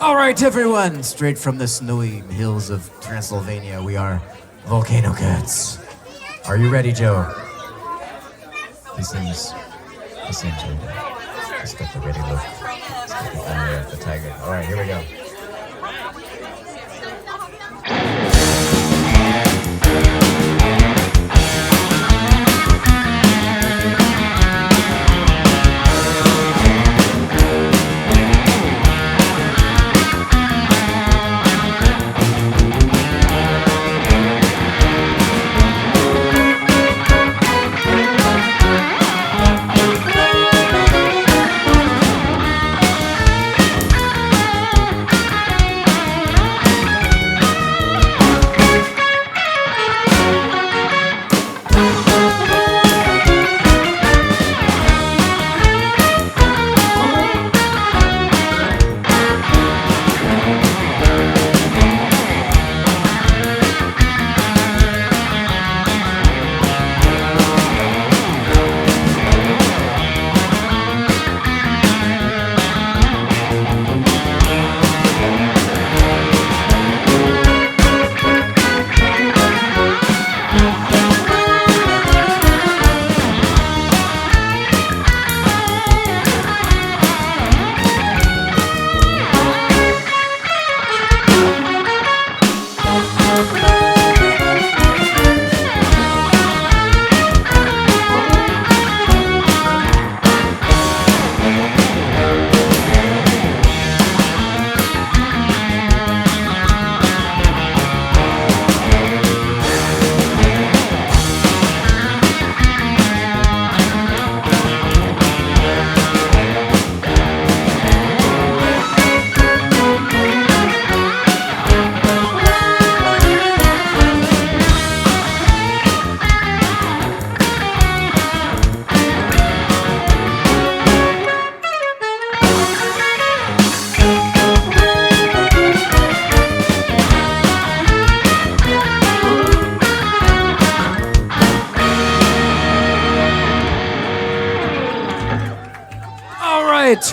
All right, everyone, straight from the snowy hills of Transylvania, we are Volcano Cats. Are you ready, Joe? He seems ready. He's got the ready look. He's got the eye of the tiger. All right, here we go.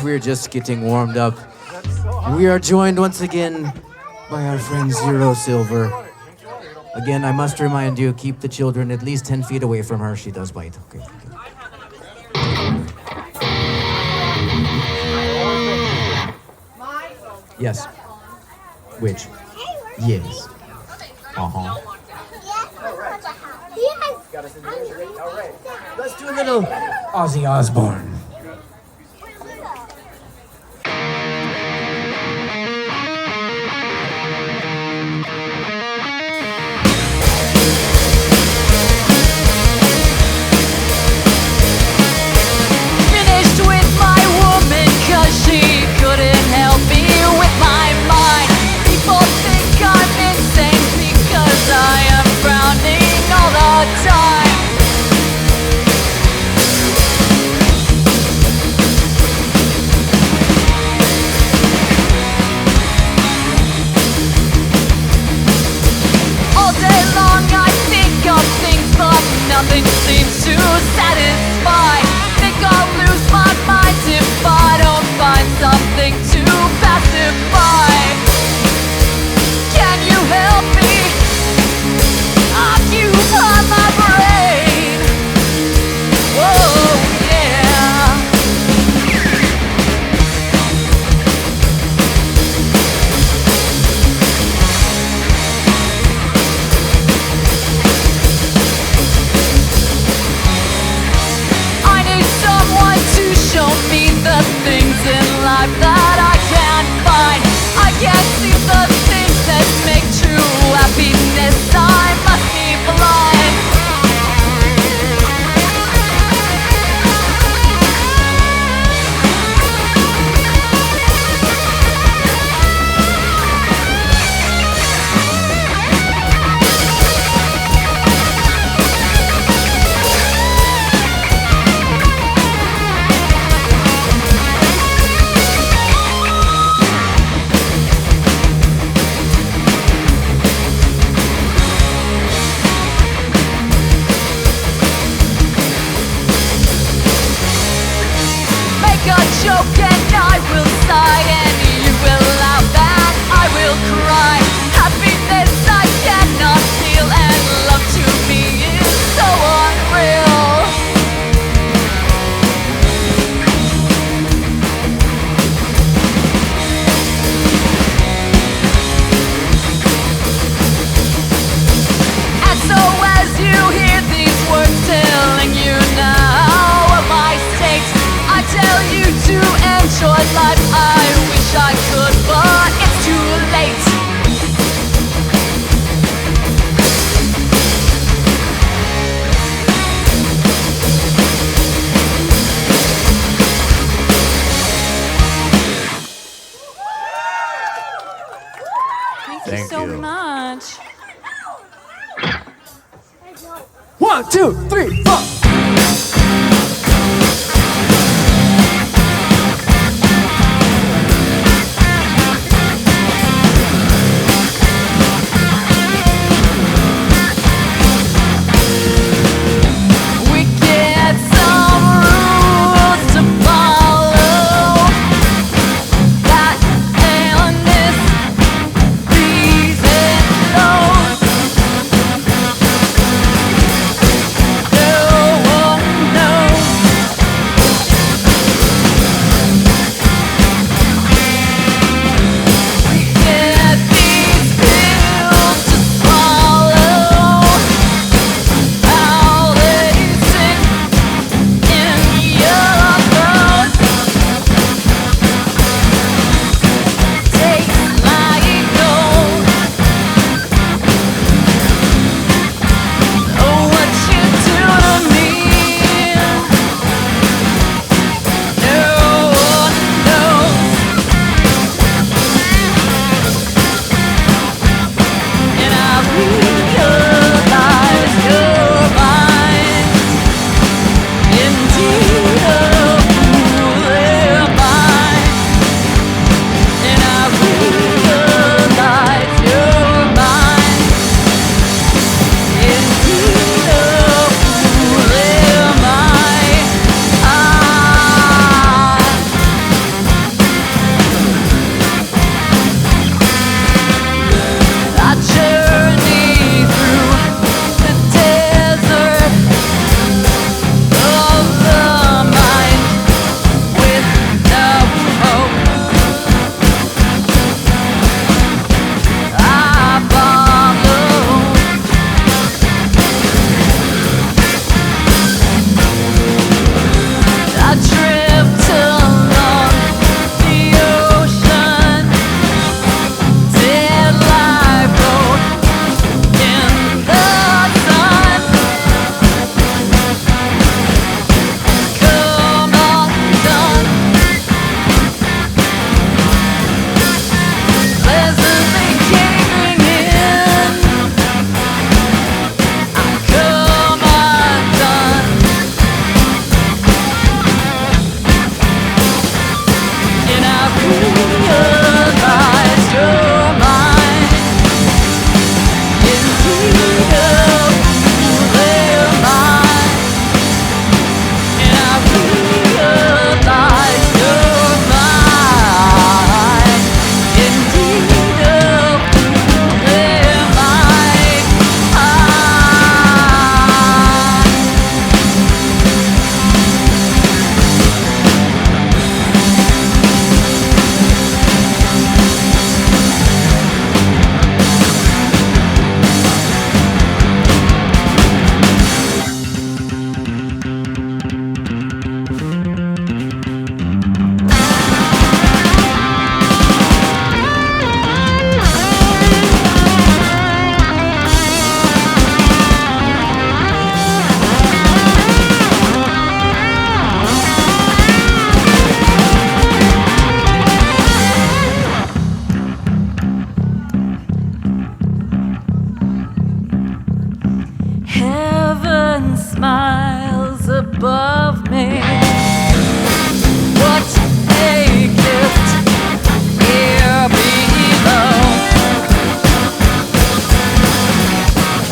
We're just getting warmed up. We are joined once again by our friend Xero Silver. Again, I must remind you, keep the children at least 10 feet away from her. She does bite. Okay. Yes. Which? Yes. Uh-huh. All right. Let's do a little Ozzy Osbourne. All the time. life I wish I could, but it's too late. Thank you so much. 1, 2, 3, 4. We get some rules to follow. That and this, these and those. No one knows. We get these pills to swallow. How they sit in your throat. Taste like gold. Oh, what you do to me. No one knows. And I realize you're mine. Indeed, a fool am I. And I realize you're mine. Indeed, a fool am I. I journey through the desert of the mind with no hope. I follow. I drift along the ocean, dead life road in the sun. Come undone, pleasantly caving in. Come undone, and I realize you're mine. Indeed, a fool am I. And I realize you're mine. Indeed, a fool am I. Heaven smiles above me. What a gift here below.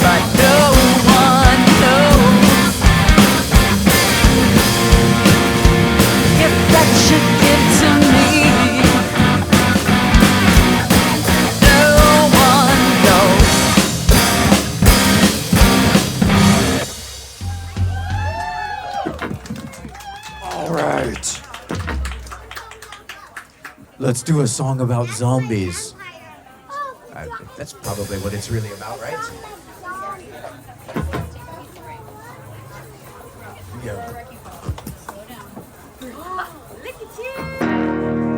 But no one knows if that should get to me. No one knows. All right. Let's do a song about zombies. That's probably what it's really about, right? Yeah. Look at you.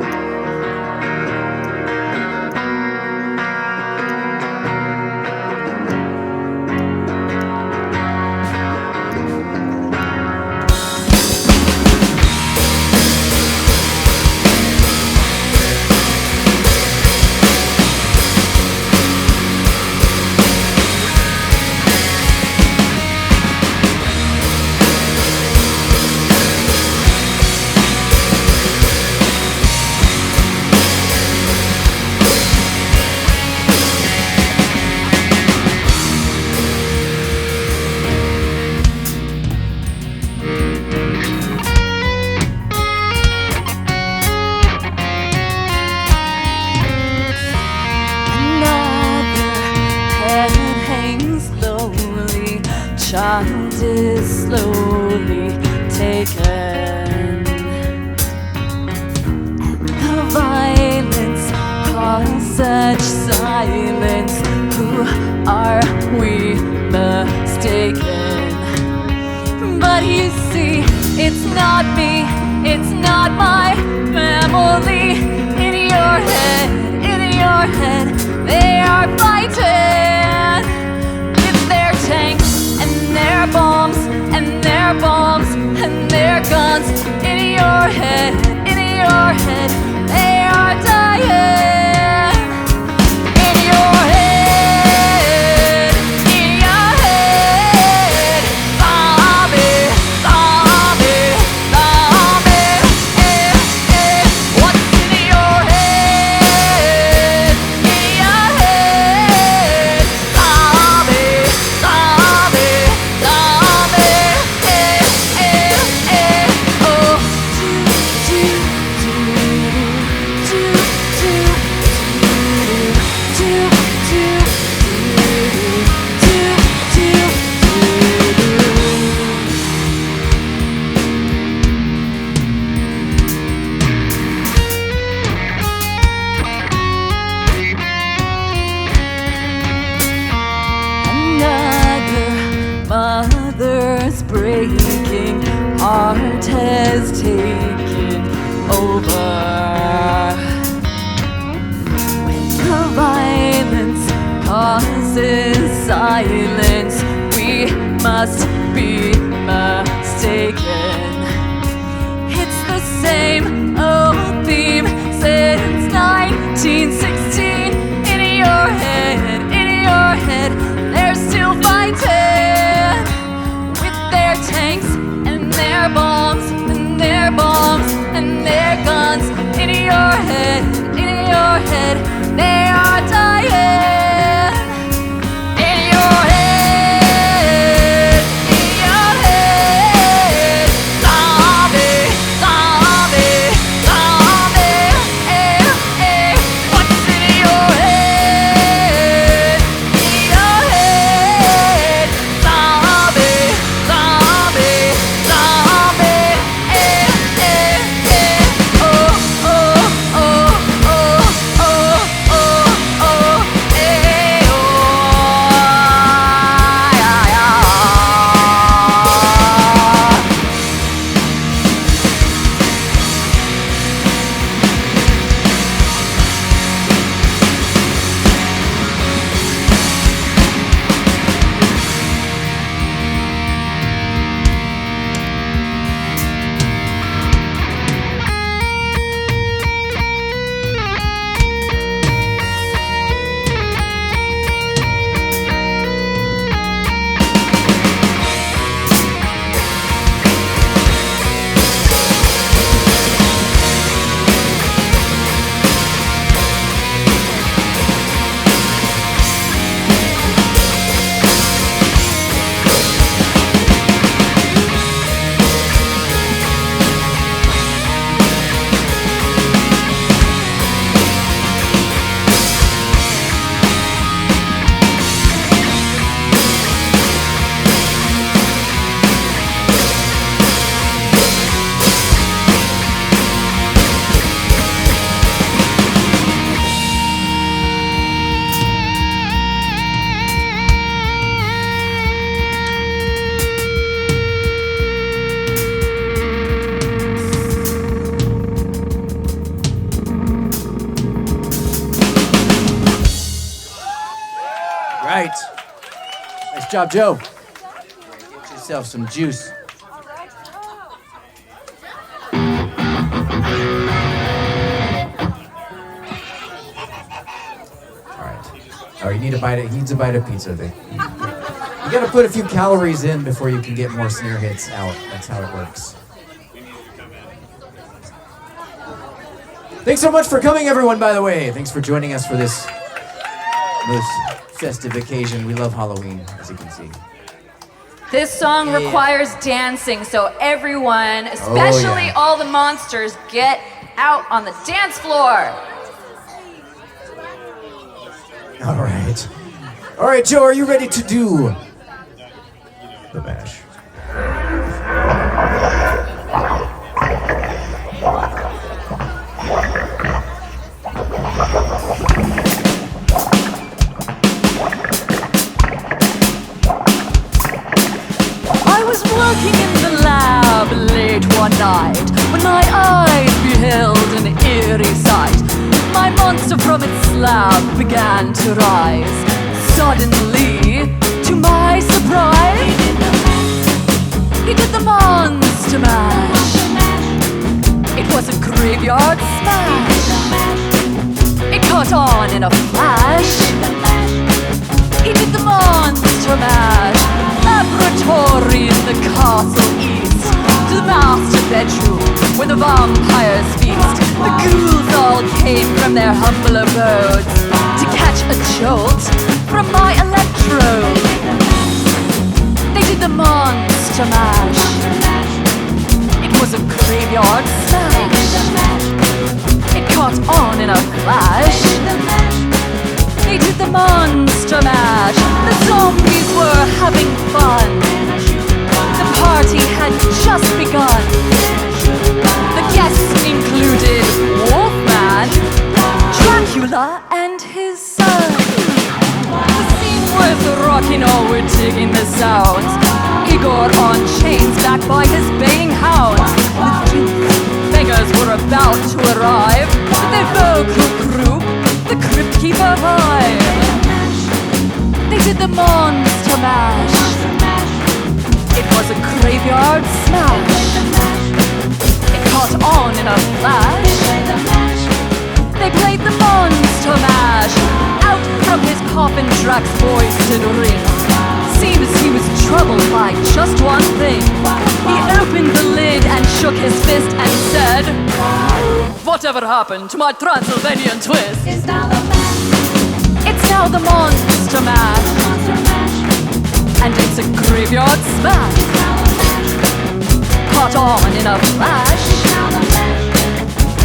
mind is slowly taken. The violence caused such silence. Who are we mistaken? But you see, it's not me, it's not my family. In your head, they are fighting with their tanks and their bombs and their bombs and their guns. In your head, they are dying. In your head, zombie, zombie, zombie. What's in your head? Zombie, zombie, zombie. Oh, another mother's breaking heart has taken over. When the violence causes silence, we must be mistaken. It's the same old theme since 1916. In your head, they're still fighting with their tanks and their bombs and their bombs and their guns. In your head, they are dying. In your head, zombie, zombie, zombie. What's in your head? Zombie, zombie, zombie. Oh, oh, oh, oh, oh, oh, oh, eh, oh, yeah, yeah. Right. Nice job, Joe. Get yourself some juice. Oh, you need a bite. He needs a bite of pizza. You gotta put a few calories in before you can get more snare hits out. That's how it works. Thanks so much for coming, everyone, by the way. Thanks for joining us for this most festive occasion. We love Halloween, as you can see. This song requires dancing, so everyone, especially all the monsters, get out on the dance floor. All right. All right, Joe, are you ready to do the mash. I was working in the lab late one night when my eyes beheld an eerie sight. My monster from its slab began to rise. Suddenly, to my surprise, he did the monster mash. It was a graveyard smash. It caught on in a flash. He did the monster mash. Laboratory in the castle east, to the master bedroom where the vampires feast. The ghouls all came from their humble abodes to catch a jolt from my electrode. They did the monster mash. It was a graveyard smash. It caught on in a flash. They did the monster mash. The zombies were having fun. The party had just begun. The guests included Wolfman, Dracula, and his son. The scene was rocking, all were digging the sounds. Igor on chains, backed by his baying hounds. The bangers were about to arrive with their vocal group, the Crypt Keeper vibe. They did the monster mash. It was a graveyard smash. It caught on in a flash. They played the monster mash. Out from his coffin, Drax's voice did ring. Seems he was troubled by just one thing. He opened the lid and shook his fist and said, "Whatever happened to my Transylvanian twist? It's now the monster mash. And it's a graveyard smash. Caught on in a flash.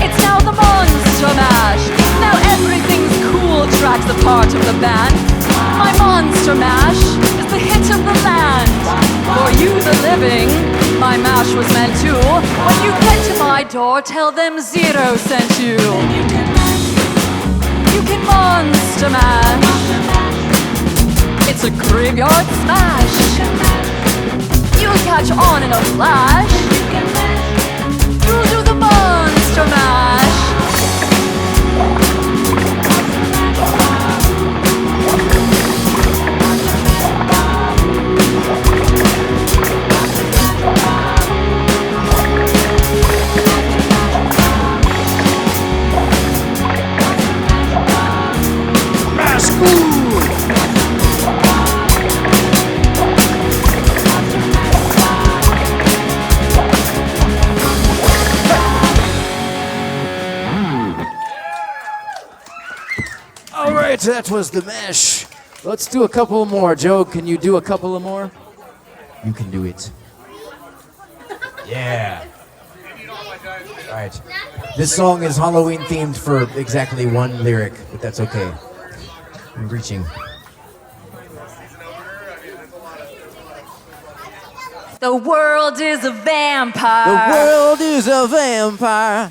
It's now the monster mash. Now everything's cool, Drax the part of the band. My monster mash is the hit of the land. For you the living, my mash was meant to. When you get to my door, tell them Xero sent you. You can monster mash. It's a graveyard smash. You'll catch on in a flash. You'll do the monster mash. All right, that was the mash. Let's do a couple more. Joe, can you do a couple of more? You can do it. Yeah. All right. This song is Halloween themed for exactly one lyric, but that's okay. I'm reaching. The world is a vampire. The world is a vampire.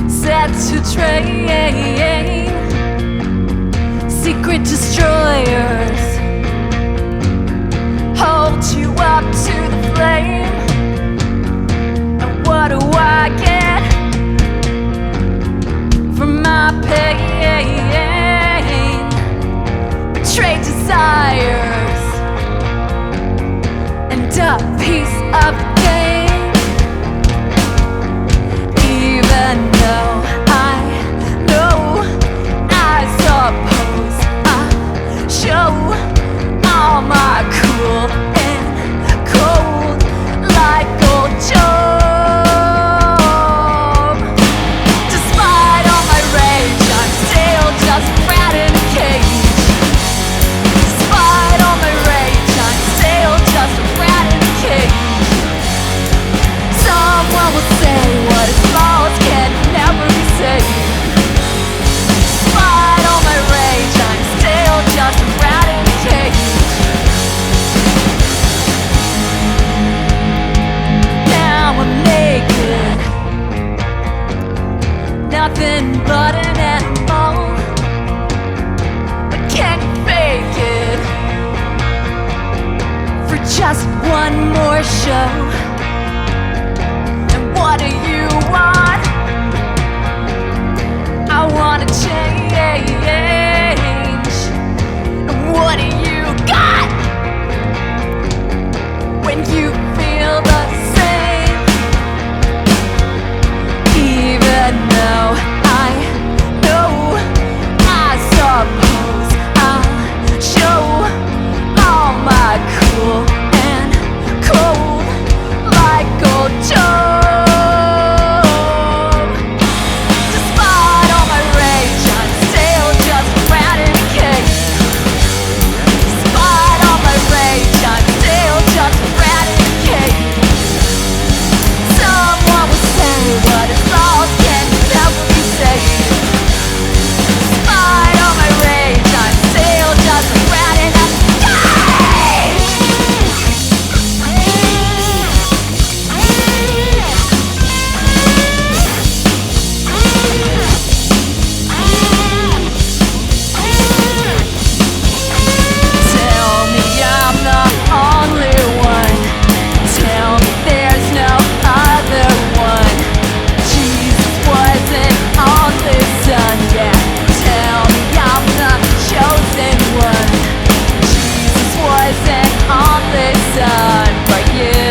Set to train. Secret destroyers hold you up to the flame. And what do I get from my pain? Betrayed desires and a piece of the game. Even though I know, I suppose I show all my cool and cold like old Job. Despite all my rage, I'm still just a rat in a cage. Despite all my rage, I'm still just a rat in a cage. nothing but an animal. But can you fake it for just one more show? And what do you want? I wanna change. And what do you got when you feel the same? Even though I know, I suppose I'll show all my cool and cold like old Joe. Despite all my rage, I'm still just a rat in a cage. Despite all my rage, I'm still just a rat in a cage. Someone will say what is lost can never be saved. Despite all my rage, I'm still just a rat in a cage. Tell me I'm the only one. Tell me there's no other one. Jesus wasn't on this sun, yeah. Tell me I'm the chosen one. Jesus wasn't on this sun for you.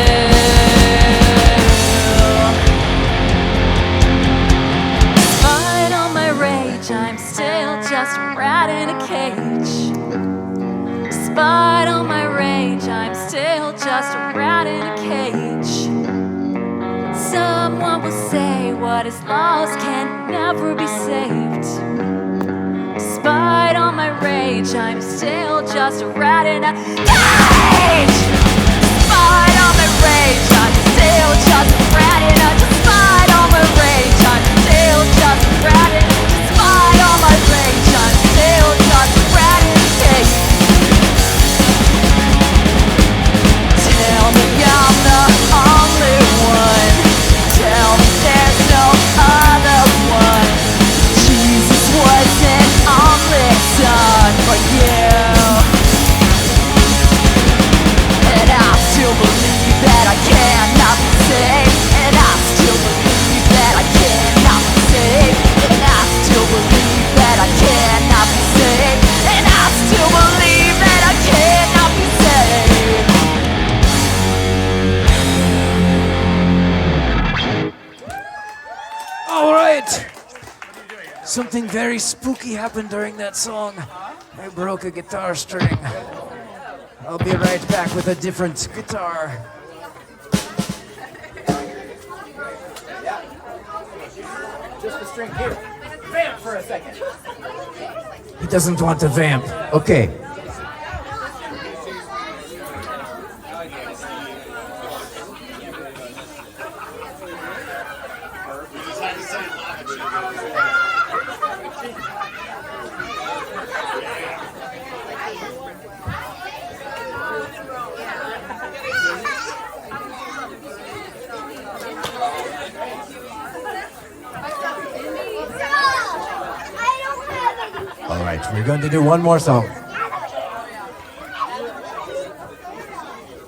Despite all my rage, I'm still just a rat in a cage. Despite all my rage, I'm still just a rat in a cage. Someone will say what is lost can never be saved. Despite all my rage, I'm still just a rat in a cage. Despite all my rage, I'm still just a rat in a. Despite all my rage, I'm still just a rat in a. Despite all my rage, I'm still just a rat in a cage. Tell me I'm the only one. Tell me there's no other one. Jesus wasn't on this sun for you. And I still believe that I cannot be saved. And I still believe that I cannot be saved. And I still believe that I cannot be saved. And I still believe that I cannot be saved. All right. Something very spooky happened during that song. I broke a guitar string. I'll be right back with a different guitar. Just the string here. Vamp for a second. He doesn't want to vamp. Okay. All right, we're going to do one more song.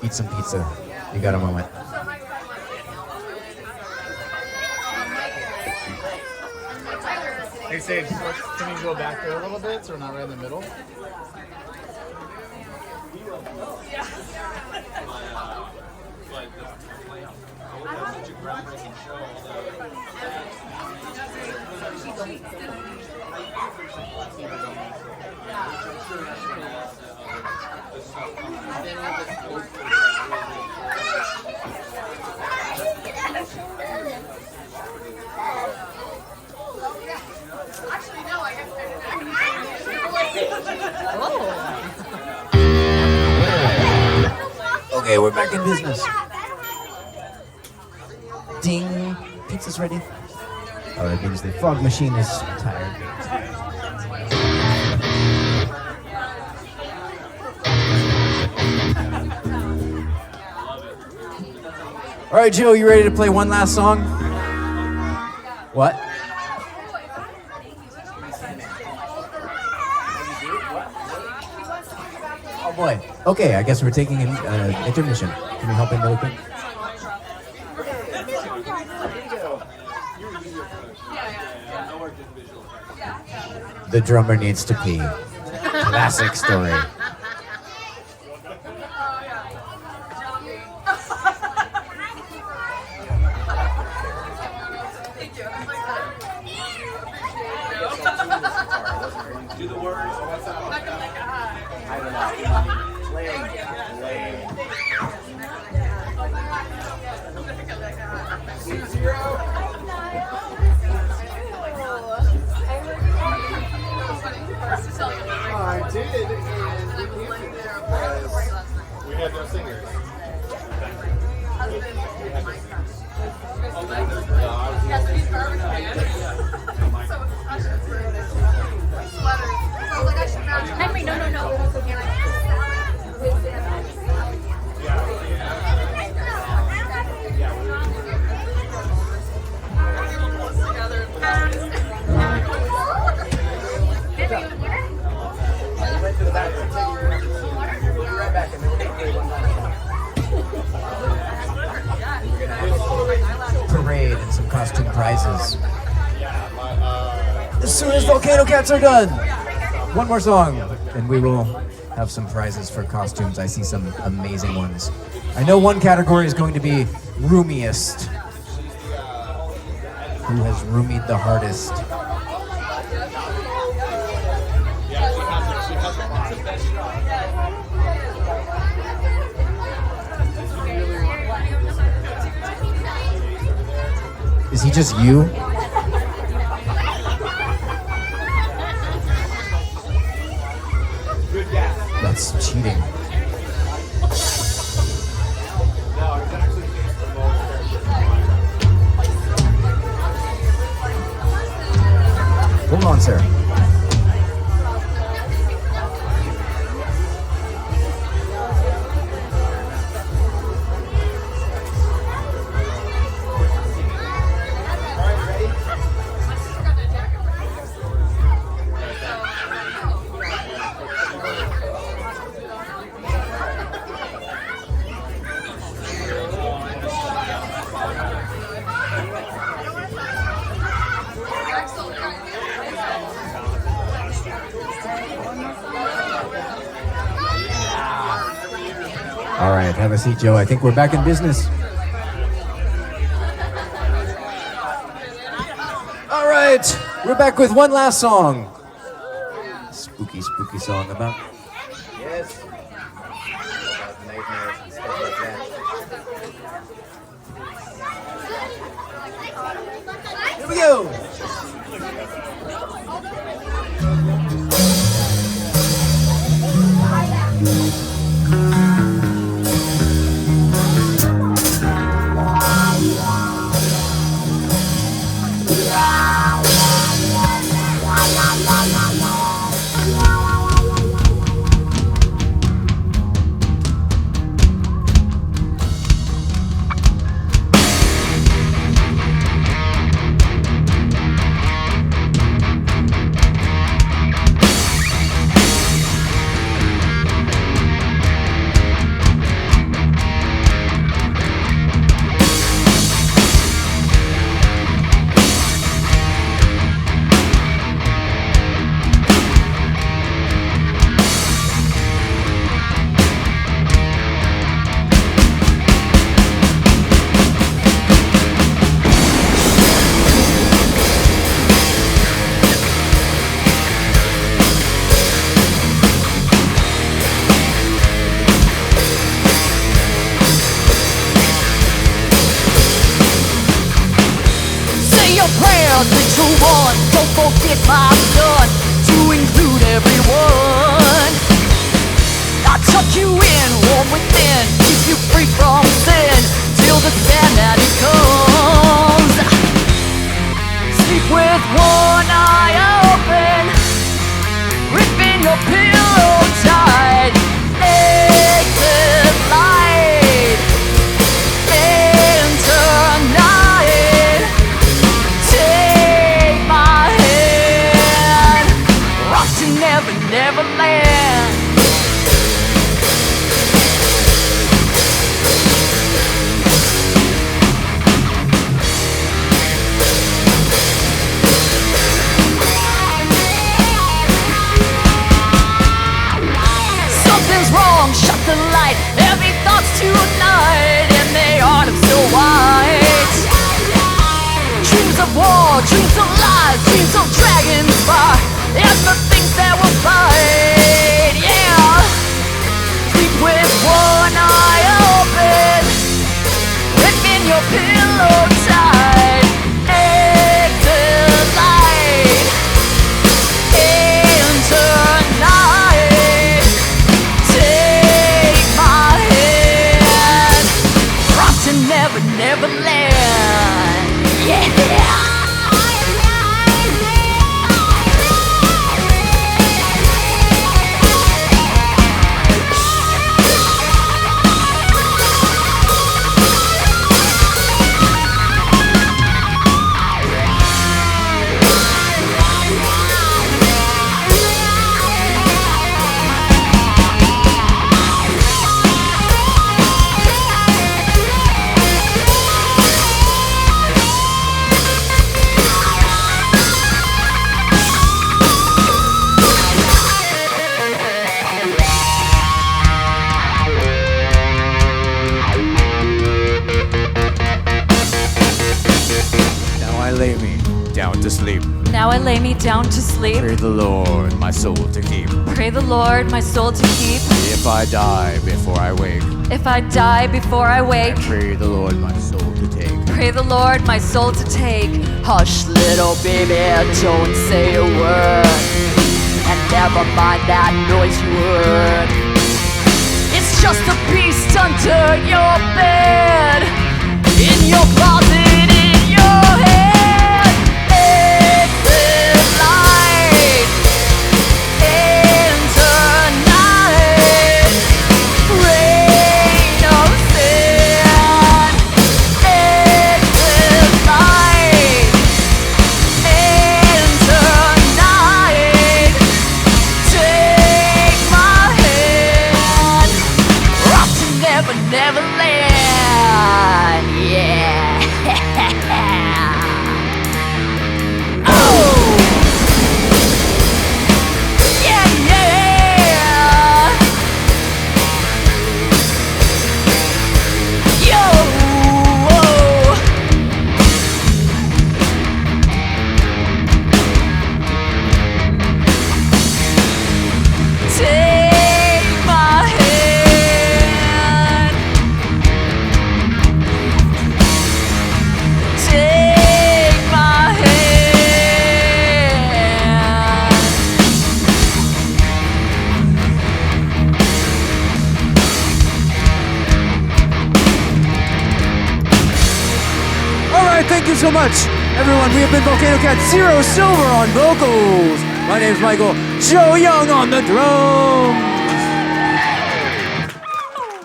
Eat some pizza. You got a moment. Hey, Sage, can you go back there a little bit so we're not right in the middle? Okay, we're back in business. Ding. Pizza's ready. Oh, that means the fog machine is tired. All right, Joe, you ready to play one last song? What? boy. Okay, I guess we're taking an intermission. Can we help him really quick? The drummer needs to pee. Classic story. Do the words. What's up? I don't know. Lame. I did, and we had no singers. Henry, no. Parade and some costume prizes. As soon as Volcano Cats are done, one more song, and we will have some prizes for costumes. I see some amazing ones. I know one category is going to be roomiest. Who has roomied the hardest? Is he just you? That's cheating. Hold on, sir. All right, have a seat, Joe. I think we're back in business. All right, we're back with one last song. Spooky song about... Yes. About nightmares and stuff like that. Here we go. Don't forget my son, to include everyone. I tuck you in, warm within, keep you free from sin, till the Sandman comes. Sleep with one eye open, gripping your pillow tight. Exit light, enter night. Take my hand, rock to Neverland. Dreams of lies, dreams of dragons far, and the things that will fight, yeah. Sleep with one eye open, and your pillow tight. Exit light into night. Take my hand, rock to never, never land. Yeah. To sleep. Now I lay me down to sleep. Pray the Lord my soul to keep. Pray the Lord my soul to keep. If I die before I wake, If I die before I wake, pray the Lord my soul to take. pray the Lord my soul to take. Hush, little baby, don't say a word, and never mind that noise you heard. It's just a beast under your bed, in your closet, in your head. Neverland, yeah. Oh, yeah, yeah. Yo, whoa. Take my hand. Take my hand. All right, thank you so much, everyone. We have been Volcano Cat. Xero Silver on vocals. My name's Michael. Joe Young on the drums.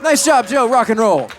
Nice job, Joe. Rock and roll.